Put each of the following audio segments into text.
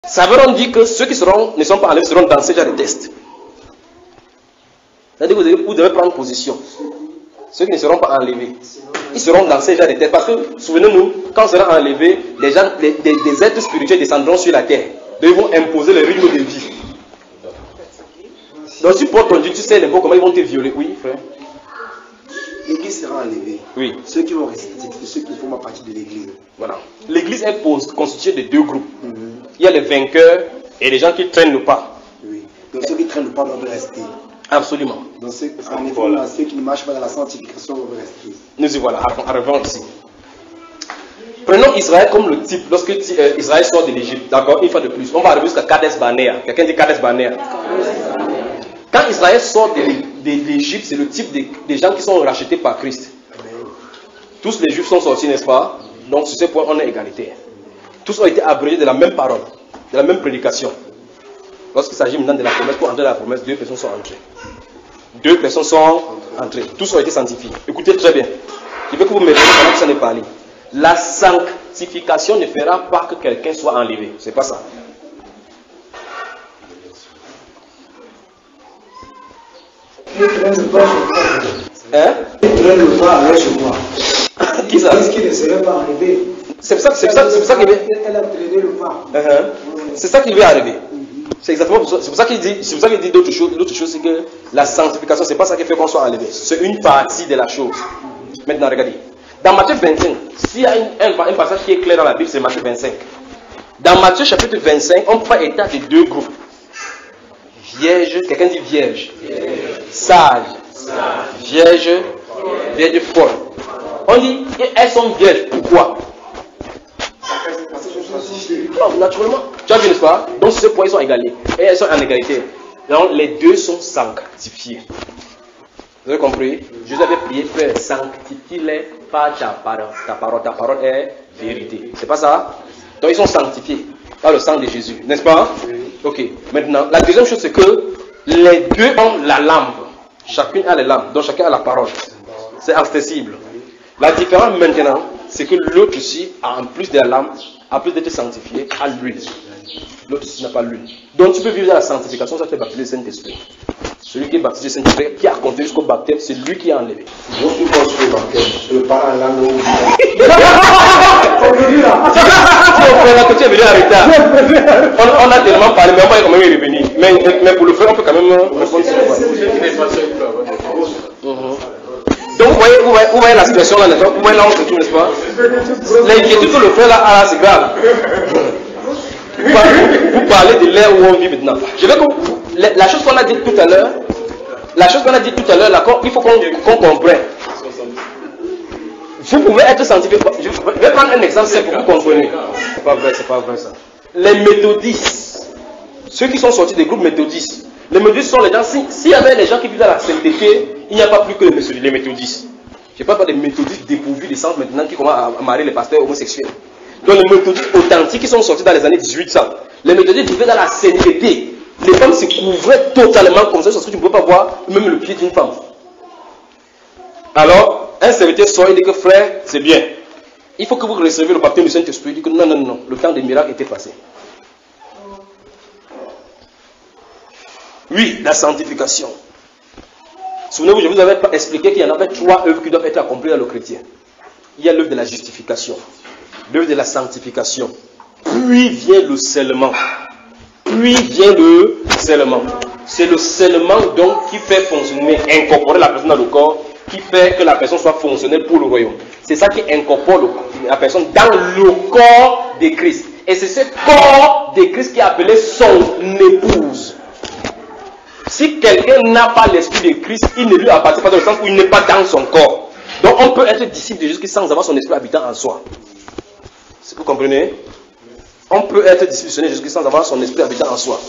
Ça veut donc dire que ceux qui ne sont pas enlevés seront dans ce genre de test. C'est-à-dire que vous devez prendre position. Ceux qui ne seront pas enlevés, ils seront dans ce genre de tests. Parce que, souvenez-nous, quand on sera enlevé, des êtres spirituels descendront sur la terre. Ils vont imposer le rythme de vie. Donc si pour ton Dieu, tu sais les mots, comment ils vont te violer. Oui, frère. L'église sera enlevée. Oui. Ceux qui vont rester, c'est ceux qui font partie de l'église. Voilà. L'église est constituée de deux groupes. Il y a les vainqueurs et les gens qui traînent le pas. Oui. Donc ceux qui traînent le pas doivent rester. Absolument. Donc ceux qui ne marchent pas dans la sanctification doivent rester. Nous y voilà, arrivons ici. Prenons Israël comme le type. Lorsque Israël sort de l'Égypte, d'accord, une fois de plus, on va arriver jusqu'à Kades Barnea. Quelqu'un dit Kades Barnea. Quand Israël sort de l'Égypte, c'est le type des gens qui sont rachetés par Christ. Tous les Juifs sont sortis, n'est-ce pas? Donc sur ce point, on est égalitaire. Tous ont été abrégés de la même parole, de la même prédication. Lorsqu'il s'agit maintenant de la promesse, pour entrer dans la promesse, 2 personnes sont entrées. 2 personnes sont entrées. Tous ont été sanctifiés. Écoutez très bien. Je veux que vous me répondez pendant que ça n'est pas parlé. La sanctification ne fera pas que quelqu'un soit enlevé. C'est pas ça. Hein? Qui ça? Est-ce qu'il ne serait pas enlevé? C'est ça qu'il veut. Elle a traîné le pas. C'est ça qui veut arriver. C'est exactement pour ça. C'est pour ça qu'il dit d'autres choses. L'autre chose, c'est que la sanctification, c'est pas ça qui fait qu'on soit enlevé. C'est une partie de la chose. Maintenant, regardez. Dans Matthieu 25, s'il y a un passage qui est clair dans la Bible, c'est Matthieu 25. Dans Matthieu chapitre 25, on fait état de 2 groupes. Vierge, quelqu'un dit vierge. Sage. Vierge folle. On dit elles sont vierges. Pourquoi? Non, naturellement. Tu as vu, n'est-ce pas? Donc, sur ce point, ils sont égalés. Et elles sont en égalité. Donc, les deux sont sanctifiés. Vous avez compris? Jésus avait prié, frère, sanctifie-les par ta parole. Ta parole est vérité. C'est pas ça? Donc, ils sont sanctifiés par le sang de Jésus. N'est-ce pas? Ok. Maintenant, la deuxième chose, c'est que les deux ont la lampe. Chacune a les lampes. Donc, chacun a la parole. C'est accessible. La différence maintenant, c'est que l'autre ici, en plus de la lampe, en plus d'être sanctifié, a l'huile. L'autre ici n'a pas l'huile. Donc tu peux vivre dans la sanctification, ça fait baptiser le Saint-Esprit. Celui qui est baptisé le Saint-Esprit, qui a compté jusqu'au baptême, c'est lui qui a enlevé. Donc tu penses que le baptême, je ne parle en langue. Tu es venu en retard. On a tellement parlé, mais on va quand même y revenir. Mais pour le faire, on peut quand même répondre sur le point. Donc vous voyez la situation là, n'est-ce pas? Vous voyez là où on se trouve, n'est-ce pas? L'inquiétude que le frère là a, c'est grave. Vous parlez de l'ère où on vit maintenant. Je veux que la chose qu'on a dit tout à l'heure, il faut qu'on comprenne. Vous pouvez être sanctifié. Je vais prendre un exemple simple pour que vous compreniez. C'est pas vrai ça. Les méthodistes, ceux qui sont sortis des groupes méthodistes, les méthodistes sont les gens, s'il y avait les gens qui vivent dans la sainteté, il n'y a pas plus que les méthodistes. Je ne parle pas des méthodistes dépourvus de sens maintenant qui commencent à marier les pasteurs homosexuels. Donc les méthodistes authentiques qui sont sortis dans les années 1800, les méthodistes vivaient dans la sainteté. Les femmes se couvraient totalement comme ça, parce que tu ne peux pas voir même le pied d'une femme. Alors, un serviteur sort et dit que frère, c'est bien. Il faut que vous receviez le baptême du Saint-Esprit. Il dit que non, le temps des miracles était passé. Oui, la sanctification. Souvenez-vous, je vous avais expliqué qu'il y en avait 3 œuvres qui doivent être accomplies dans le chrétien. Il y a l'œuvre de la justification, l'œuvre de la sanctification, puis vient le scellement. C'est le scellement donc qui fait fonctionner, incorporer la personne dans le corps, qui fait que la personne soit fonctionnelle pour le royaume. C'est ça qui incorpore la personne dans le corps de Christ. Et c'est ce corps de Christ qui est appelé son épouse. Si quelqu'un n'a pas l'esprit de Christ, il ne lui appartient pas dans le sens où il n'est pas dans son corps. Donc on peut être disciple de Jésus-Christ sans avoir son esprit habitant en soi. Vous comprenez? On peut être disciple de Jésus-Christ sans avoir son esprit habitant en soi.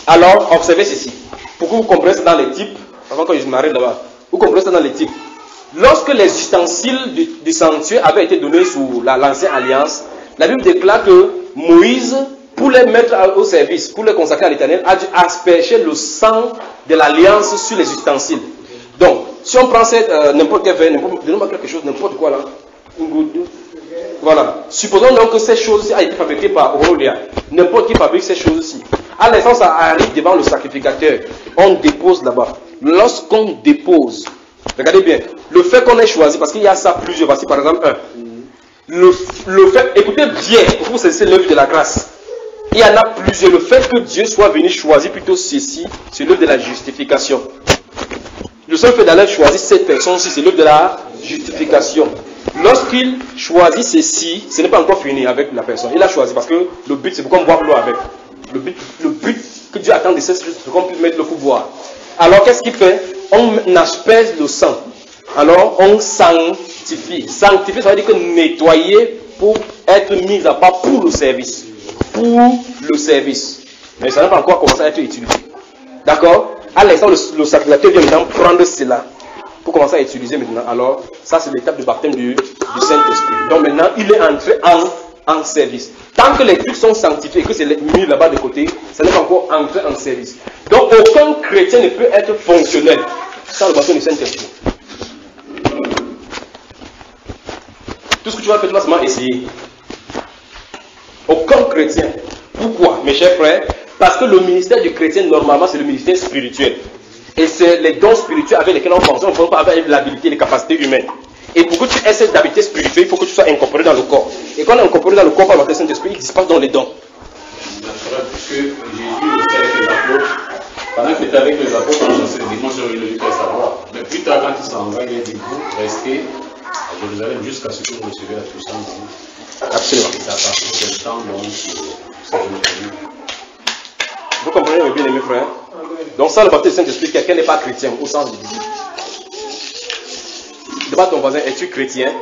Alors, observez ceci. Pour que vous compreniez ça dans les types, avant que je m'arrête là-bas, vous comprenez ça dans les types. Lorsque les ustensiles du sanctuaire avaient été donnés sous l'ancienne alliance, la Bible déclare que Moïse, pour les mettre au service, pour les consacrer à l'Éternel, a dû asperger le sang de l'alliance sur les ustensiles. Donc, si on prend n'importe quel verre, donnez-moi quelque chose, n'importe quoi là, une goutte d'eau. Voilà. Supposons donc que ces choses-ci ont été fabriquées par Aurélia. N'importe qui fabrique ces choses-ci. À l'instant, ça arrive devant le sacrificateur. On dépose là-bas. Lorsqu'on dépose, regardez bien, le fait qu'on ait choisi, parce qu'il y a ça plusieurs, voici par exemple un. Le fait, écoutez bien, pour vous saisir l'œuvre de la grâce. Il y en a plusieurs. Le fait que Dieu soit venu choisir plutôt ceci, c'est l'œuvre de la justification. Le seul fait d'aller choisir cette personne-ci, c'est l'œuvre de la justification. Lorsqu'il choisit ceci, ce n'est pas encore fini avec la personne. Il a choisi parce que le but, c'est pour qu'on boive l'eau avec. Le but que Dieu attend de ces choses, c'est qu'on puisse mettre le coup boire. Alors, qu'est-ce qu'il fait? On asperge le sang. Alors, on sanctifie. Sanctifier, ça veut dire que nettoyer pour être mis à part pour le service. Pour le service. Mais ça n'a pas encore commencé à être utilisé. D'accord? À l'instant, le sacrificateur vient maintenant prendre cela pour commencer à utiliser maintenant. Alors, ça c'est l'étape du baptême du Saint-Esprit. Donc maintenant, il est entré en service. Tant que les trucs sont sanctifiés et que c'est mis là-bas de côté, ça n'est pas encore entré en service. Donc aucun chrétien ne peut être fonctionnel sans le baptême du Saint-Esprit. Tout ce que tu vas faire, tu vas seulement essayer. Aucun chrétien. Pourquoi, mes chers frères? Parce que le ministère du chrétien, normalement, c'est le ministère spirituel. Et c'est les dons spirituels avec lesquels on fonctionne. On ne peut pas avoir l'habilité, les capacités humaines. Et pour que tu aies cette habilité spirituelle, il faut que tu sois incorporé dans le corps. Et quand on est incorporé dans le corps par le Saint-Esprit, il disparaît dans les dons. Puisque Jésus était avec les apôtres, pendant qu'il était avec les apôtres, on chassait les démons sur le lieu de savoir. Mais plus tard, quand il s'en va, il a dit vous restez à Jérusalem jusqu'à ce que vous receviez la puissance. Absolument. Et ça a passé quel temps, donc, c'est le. Vous comprenez, mes bien-aimés frères? Donc, ça, le baptême du Saint-Esprit, quelqu'un n'est pas chrétien, au sens du Bible. Demande ton voisin, es-tu chrétien?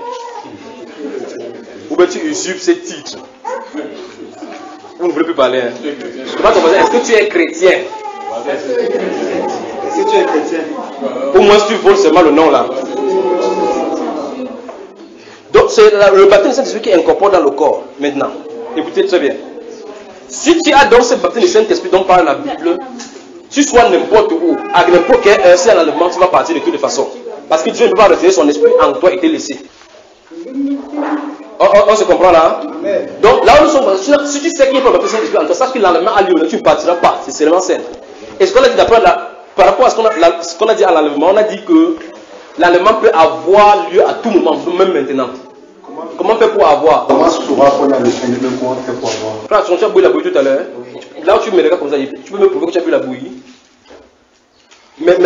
Ou bien tu usurpes ces titres? Vous ne voulez plus parler. Hein? Demande ton voisin, est-ce que tu es chrétien? Est-ce que tu es chrétien? Au moins, tu voles seulement le nom là. Donc, c'est le baptême du Saint-Esprit qui incorpore dans le corps, maintenant. Écoutez très bien. Si tu as donc ce baptême du Saint-Esprit dont parle la Bible, tu sois n'importe où, à n'importe quel heure, si à l'enlèvement, tu vas partir de toute façon. Parce que Dieu ne peut pas retirer son esprit en toi et te laisser. On se comprend là? Donc là où nous sommes, si tu sais qu'il y a un baptême du Saint-Esprit en toi, sache que l'enlèvement a lieu, tu ne partiras pas. C'est seulement simple. Et ce qu'on a dit d'après par rapport à ce qu'on a dit à l'enlèvement, on a dit que l'enlèvement peut avoir lieu à tout moment, même maintenant. Comment faire pour avoir? Comment se trouvera pour la leçon de comment faire pour avoir? Frère, tu as bu la bouillie tout à l'heure. Là où tu me regardes comme ça, tu peux me prouver que tu as bu la bouillie. Mais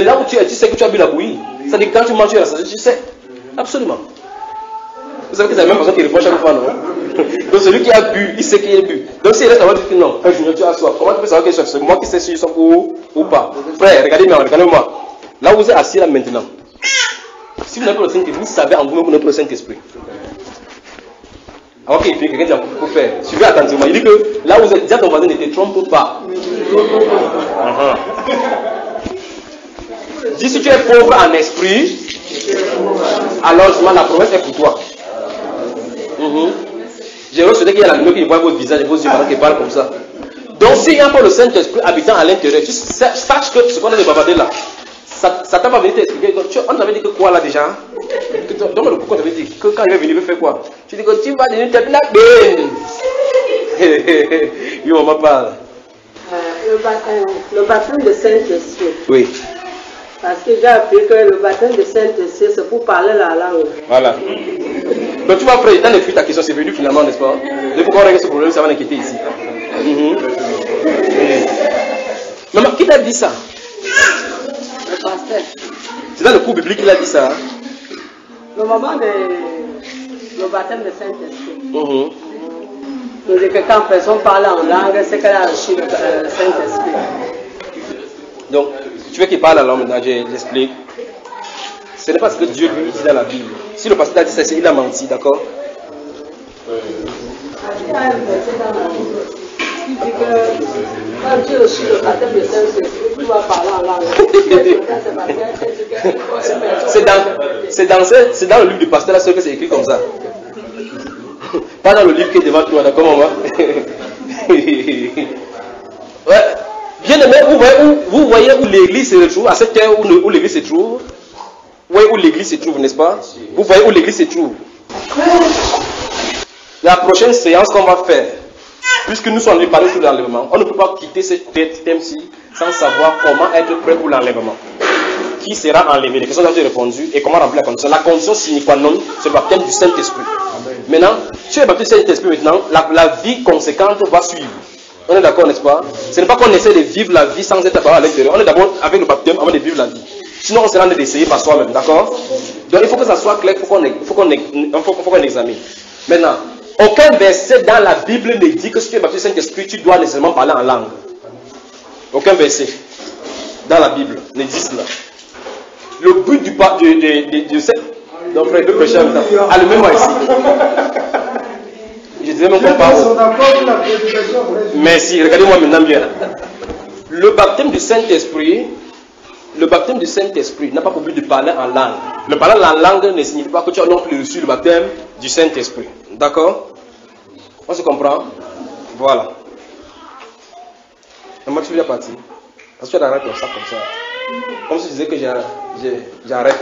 là où tu sais que tu as bu la bouillie. C'est-à-dire que quand tu manges la sagesse, tu sais. Absolument. Vous savez que c'est la même personne qui répond chaque fois, non? Donc celui qui a bu, il sait qu'il a bu. Donc s'il reste à dire que non, tu as soif. Comment tu peux savoir que c'est moi qui sais si je soif ou pas? Frère, regardez-moi. Là où vous êtes assis là maintenant. Si vous n'avez pas le Saint-Esprit, vous savez en vous-même que vous n'avez pas le Saint-Esprit. Ok, puis quelqu'un dit pour faire. Suivez attentivement. Il dit que là où vous êtes, dis à ton voisin, ne te trompe pas. Dis si tu es pauvre en esprit, alors la promesse est pour toi. J'ai reçu qu'il y a l'animaux qui voit votre visage et vos yeux pendant qu'il parle comme ça. Donc s'il n'y a pas le Saint-Esprit habitant à l'intérieur, tu saches que ce qu'on a débavardé là, ça t'a pas venu t'expliquer. On t'avait dit que quoi là déjà? Donc le pourquoi t'avais dit que quand il va venir, il faire quoi? Tu dis que tu vas devenir la belle. Yo, on m'en parle. Le baptême de Saint-Esprit. Oui. Parce que j'ai appris que le baptême de Saint-Esprit, c'est pour parler la langue. Voilà. Donc tu vois, frère, étant depuis ta question, c'est venu finalement, n'est-ce pas? Dès qu'on règle ce problème, ça va l'inquiéter ici. Maman, qui t'a dit ça? Le pasteur. C'est dans le cours biblique qu'il a dit ça. Hein? Le moment de le baptême de Saint-Esprit. C'est que quand personne parle en langue, c'est qu'elle a reçu le Saint-Esprit. Donc, tu veux qu'il parle en langue maintenant, j'explique. Ce n'est pas ce que Dieu lui dit dans la Bible. Si le pasteur a dit ça, il a menti, d'accord? Il dit que quand tu reçois le baptême de Saint-Esprit, tu vas parler en langue. C'est dans le livre du pasteur là, que c'est écrit comme ça. Pas dans le livre qui est devant toi, d'accord, maman? Ouais. Bien aimé, vous voyez où l'église se retrouve, à cette heure où l'église se trouve? Vous voyez où l'église se trouve, n'est-ce pas? Vous voyez où l'église se trouve? la prochaine séance qu'on va faire, puisque nous sommes en train de parler sur l'enlèvement, on ne peut pas quitter ce thème-ci sans savoir comment être prêt pour l'enlèvement. Qui sera enlevé? Les questions ont été répondues et comment remplir la condition. La condition sine qua non, c'est le baptême du Saint-Esprit. Maintenant, si le baptême du Saint-Esprit, maintenant, la vie conséquente va suivre. On est d'accord, n'est-ce pas? Ce n'est pas qu'on essaie de vivre la vie sans être à l'intérieur. On est d'abord avec le baptême avant de vivre la vie. Sinon, on sera en train d'essayer par soi-même, d'accord? Donc, il faut que ça soit clair, il faut qu'on examine. Maintenant, aucun verset dans la Bible ne dit que si tu es baptisé du Saint-Esprit, tu dois nécessairement parler en langue. Aucun verset dans la Bible ne dit cela. Le but de cette... Donc, frère, il peut prêcher en même temps. Allumez-moi ici. Je disais même qu'on parle. Merci, regardez-moi maintenant bien. Le baptême du Saint-Esprit n'a pas pour but de parler en langue. Le parler en langue ne signifie pas que tu as non plus reçu le baptême du Saint-Esprit. D'accord? On se comprend? Voilà. Moi, tu veux partir? Parce que tu arrêtes comme ça. Comme si tu disais que j'arrête.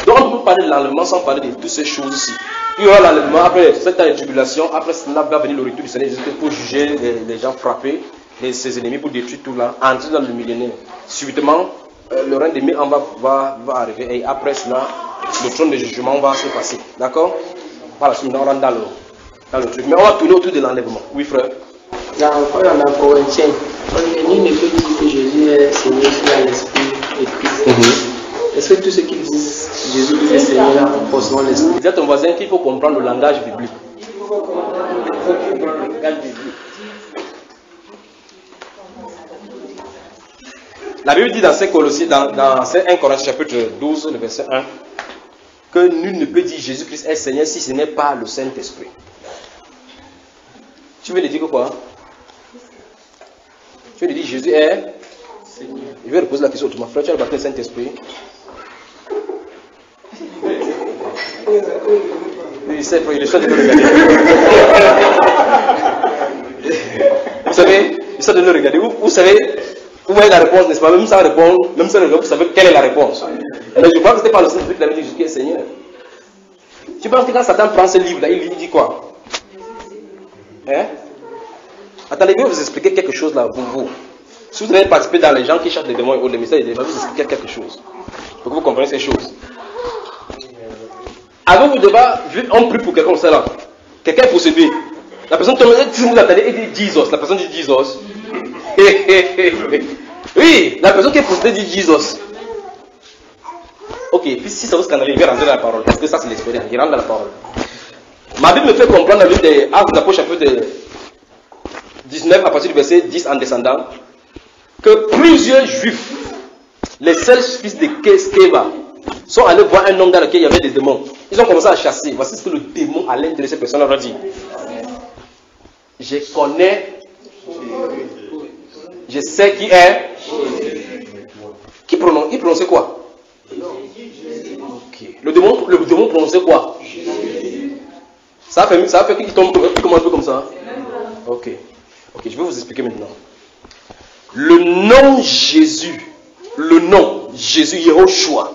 Donc on peut parler de l'enlèvement sans parler de toutes ces choses-ci. Il y aura l'enlèvement après 7 ans de tribulation, après cela va venir le retour du Seigneur Jésus pour juger les gens frappés, ses ennemis, pour détruire tout là, entrer dans le millénaire. Subitement, le règne des 1000 ans va arriver et après cela, le trône de jugement va se passer. D'accord? Voilà, sinon on rentre dans le truc. Mais on va tourner autour de l'enlèvement. Oui, frère? Dans Corinthiens, nul ne peut dire que Jésus est Seigneur qui a l'esprit et Christ. Est-ce que tous ceux qui disent Jésus est Seigneur ont forcément l'esprit? Dis à ton voisin qu'il faut comprendre le langage biblique. La Bible dit dans 1 Corinthiens chapitre 12, le verset 1, que nul ne peut dire Jésus-Christ est Seigneur si ce n'est pas le Saint-Esprit. Tu veux lui dire quoi? Tu veux lui dire Jésus est Seigneur. Je vais reposer la question autrement. Frère, tu as le baptême du Saint-Esprit? Oui, c'est frère, il est sûr de le regarder. Vous savez, il est sûr de le regarder. Vous savez, vous voyez la réponse, n'est-ce pas? Même sans répondre, vous savez quelle est la réponse. Mais je crois que ce n'était pas le Saint-Esprit qui avait dit Jésus est Seigneur. Tu penses que quand Satan prend ce livre-là, il dit quoi? Hein? Attendez, je vais vous expliquer quelque chose là, vous. Si vous avez participé dans les gens qui cherchent des démons et autres, les messages, je vais vous expliquer quelque chose. Pour que vous compreniez ces choses. Avant vous devoir, on prie pour quelqu'un comme ça là. Quelqu'un est possédé. La personne tombe, si vous attendez, il dit Jesus. La personne dit Jesus. Oui, la personne qui est possédée dit Jesus. Ok, puis si ça vous scandalise, il va rentrer dans la parole. Parce que ça c'est l'expérience, il rentre dans la parole. Ma Bible me fait comprendre dans le livre des Actes des Apôtres chapitre 19 à partir du verset 10 en descendant que plusieurs juifs, les seuls fils de Sceva, sont allés voir un homme dans lequel il y avait des démons. Ils ont commencé à chasser. Voici ce que le démon à l'intérieur de ces personnes leur dit. Je connais, je sais qui est. Qui prononce? Il prononçait quoi? Okay. Le démon prononçait quoi? Ça a fait qu'il tombe un peu comme ça. Ok, je vais vous expliquer maintenant. Le nom Jésus, Yehoshua,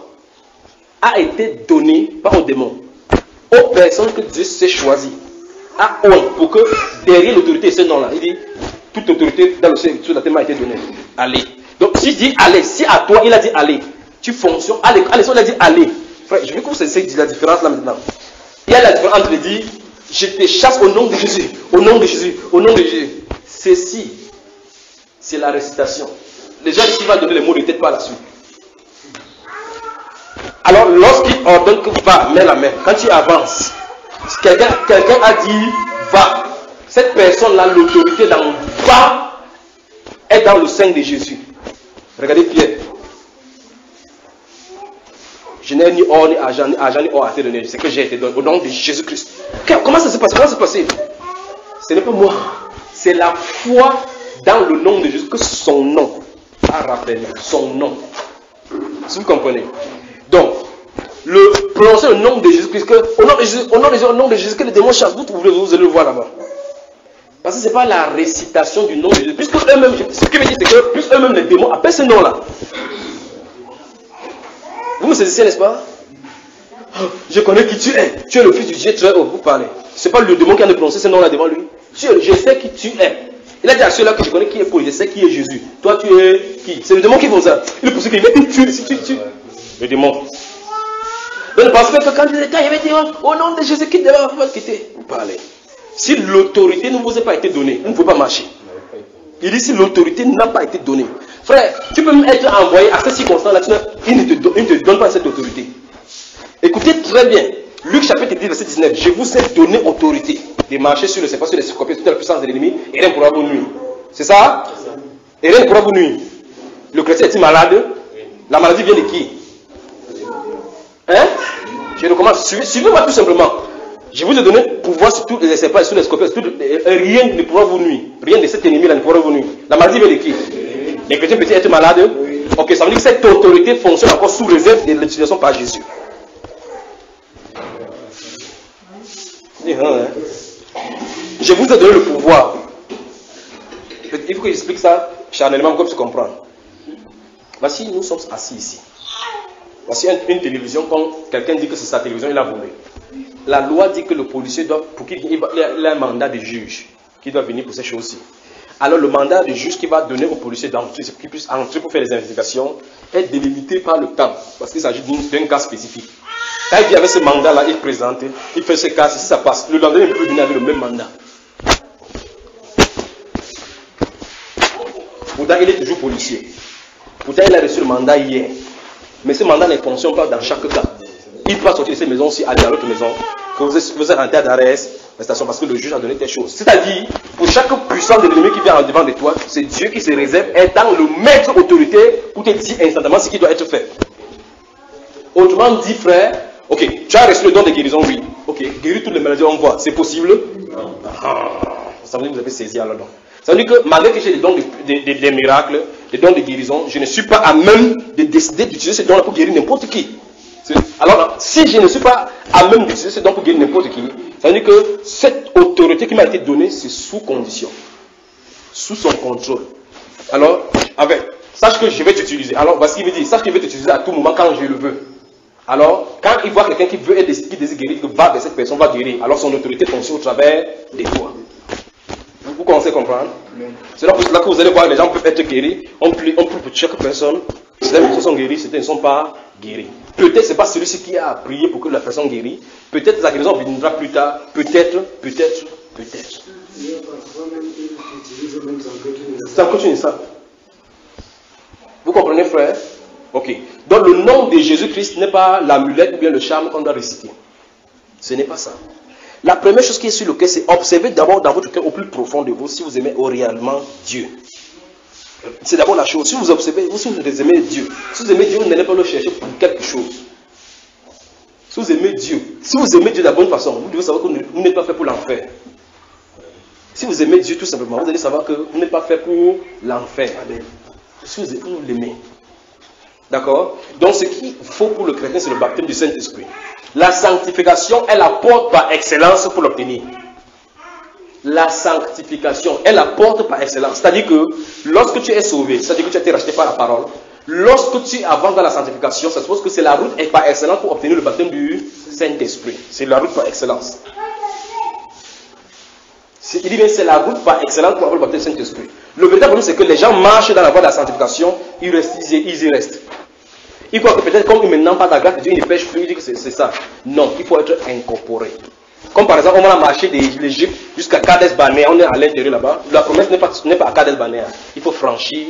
a été donné par aux démons, aux personnes que Dieu s'est choisies, à eux, pour que derrière l'autorité de ce nom-là, il dit, toute autorité dans le ciel sur la terre m'a été donnée. Allez. Donc s'il dit allez, si à toi il a dit allez, tu fonctionnes, allez, si on a dit allez, frère, je veux que vous sachiez la différence là maintenant. Il y a la différence entre dire, je te chasse au nom de Jésus, au nom de Jésus, au nom de Jésus. Ceci, c'est la récitation. Déjà, il va donner les mots de tête par la suite. Alors, lorsqu'il ordonne que va, mets la main. Quand tu avances, quelqu'un a dit va. Cette personne-là, l'autorité dans va est dans le sein de Jésus. Regardez Pierre. Je n'ai ni or, ni argent, ni or à te donner. C'est que j'ai été donné au nom de Jésus-Christ. Comment ça s'est passé? Ce n'est pas moi. C'est la foi dans le nom de Jésus que son nom a rappelé. Son nom. Si vous comprenez. Donc, prononcer le nom de Jésus-Christ, au nom de Jésus, que les démons chassent, vous allez le voir là-bas. Parce que ce n'est pas la récitation du nom de Jésus. Puisque eux-mêmes, ce qui veut dire, c'est que plus eux-mêmes les démons appellent ce nom-là. Vous me saisissez, n'est-ce pas? Je connais qui tu es. Tu es le fils du Dieu très haut. Vous parlez. C'est pas le démon qui a prononcé ce nom-là devant lui. Je sais qui tu es. Il a dit à ceux-là que je connais qui est Paul, je sais qui est Jésus. Toi, tu es qui? C'est le démon qui fait ça. Il est poussé qu'il met tu. Le démon. Donc, parce que quand il avait dit, au nom de Jésus, quitte devant, vous quitter. Vous parlez. Si l'autorité ne vous a pas été donnée, vous ne pouvez pas marcher. Il dit si l'autorité n'a pas été donnée. Frère, tu peux même être envoyé à ces circonstances-là, il ne te donne pas cette autorité. Écoutez très bien. Luc chapitre 10, verset 19. Je vous ai donné autorité de marcher sur le serpent, sur les scorpions, toute la puissance de l'ennemi, et rien ne pourra vous nuire. C'est ça? Et rien ne pourra vous nuire. Le chrétien est-il malade? La maladie vient de qui? Hein? Je recommence. Suivez-moi tout simplement. Je vous ai donné pouvoir sur tous les serpents, sur les scorpions, rien ne pourra vous nuire. Rien de cet ennemi-là ne pourra vous nuire. La maladie vient de qui? Les chrétiens peuvent être malades? Ok, ça veut dire que cette autorité fonctionne encore sous réserve de l'utilisation par Jésus. Je vous ai donné le pouvoir. Il faut que j'explique ça charnellement comme tu comprends. Voici, nous sommes assis ici. Voici une télévision, quand quelqu'un dit que c'est sa télévision, il a volé. La loi dit que le policier doit, pour qu'il a un mandat de juge qui doit venir pour ces choses-ci. Alors le mandat de juge qui va donner au policier d'entrer, qu'il puisse entrer pour faire les investigations, est délimité par le temps, parce qu'il s'agit d'un cas spécifique. Quand il vient avec ce mandat-là, il présente, il fait ce cas, si ça passe, le lendemain il peut venir avec le même mandat. Pourtant, il est toujours policier. Pourtant, il a reçu le mandat hier. Mais ce mandat ne fonctionne pas dans chaque cas. Il peut sortir de cette maison aussi, aller à l'autre maison, que vous êtes rentré à d'arrest, parce que le juge a donné telle chose. C'est-à-dire, pour chaque puissance de l'ennemi qui vient en devant de toi, c'est Dieu qui se réserve étant le maître autorité pour te dire instantanément ce qui doit être fait. Autrement dit, frère, ok, tu as reçu le don de guérison, oui. Ok, guérir toutes les maladies, on voit. C'est possible? Ça veut dire que vous avez saisi alors donc. Ça veut dire que malgré que j'ai des dons des miracles, des dons de guérison, je ne suis pas à même de décider d'utiliser ces dons-là pour guérir n'importe qui. Alors, si je ne suis pas à même d'utiliser ces dons pour guérir n'importe qui, ça veut dire que cette autorité qui m'a été donnée, c'est sous condition, sous son contrôle. Alors, sache que je vais t'utiliser. Alors, voici ce qu'il veut dire. Sache que je vais t'utiliser à tout moment quand je le veux. Alors, quand il voit quelqu'un qui veut être qui désire guérir, il va vers cette personne, va guérir. Alors, son autorité fonctionne au travers des toi. Vous commencez à comprendre? C'est là que vous allez voir les gens peuvent être guéris. On prie pour chaque personne. Certaines personnes sont guéries, certaines ne sont pas guéries. Peut-être ce n'est pas celui-ci qui a prié pour que la personne guérit. Peut-être la guérison viendra plus tard. Peut-être. Ça continue ça. Vous comprenez, frère? Ok. Donc le nom de Jésus-Christ n'est pas l'amulette ou bien le charme qu'on doit réciter. Ce n'est pas ça. La première chose qui est sur le cœur, c'est observer d'abord dans votre cœur au plus profond de vous si vous aimez réellement Dieu. C'est d'abord la chose. Si vous observez, si vous aimez Dieu, si vous aimez Dieu, vous n'allez pas le chercher pour quelque chose. Si vous aimez Dieu de la bonne façon, vous devez savoir que vous n'êtes pas fait pour l'enfer. Si vous aimez Dieu tout simplement, vous allez savoir que vous n'êtes pas fait pour l'enfer. Si vous l'aimez. D'accord? Donc ce qu'il faut pour le chrétien, c'est le baptême du Saint-Esprit. La sanctification est la porte par excellence pour l'obtenir. La sanctification est la porte par excellence. C'est-à-dire que lorsque tu es sauvé, c'est-à-dire que tu as été racheté par la parole, lorsque tu avances dans la sanctification, ça suppose que c'est la route par excellence pour obtenir le baptême du Saint-Esprit. C'est la route par excellence. Il dit bien c'est la route par excellence pour avoir le baptême du Saint-Esprit. Le véritable problème, c'est que les gens marchent dans la voie de la sanctification, ils y restent. Ils croient que peut-être comme ils n'ont pas la grâce de Dieu, ils ne pêchent plus, ils disent que c'est ça. Non, il faut être incorporé. Comme par exemple, on va marcher de l'Égypte jusqu'à Kades Barnea, on est à l'intérieur là-bas. La promesse n'est pas à Kades Barnea. Il faut franchir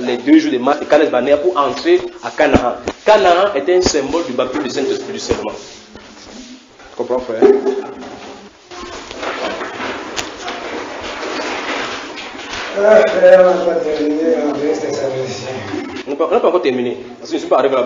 les 2 jours de marche de Kades Barnea pour entrer à Canaan. Canaan est un symbole du baptême du Saint-Esprit du serment. Tu comprends, frère? On n'a pas encore terminé. Parce que je ne suis pas arrivé là-bas.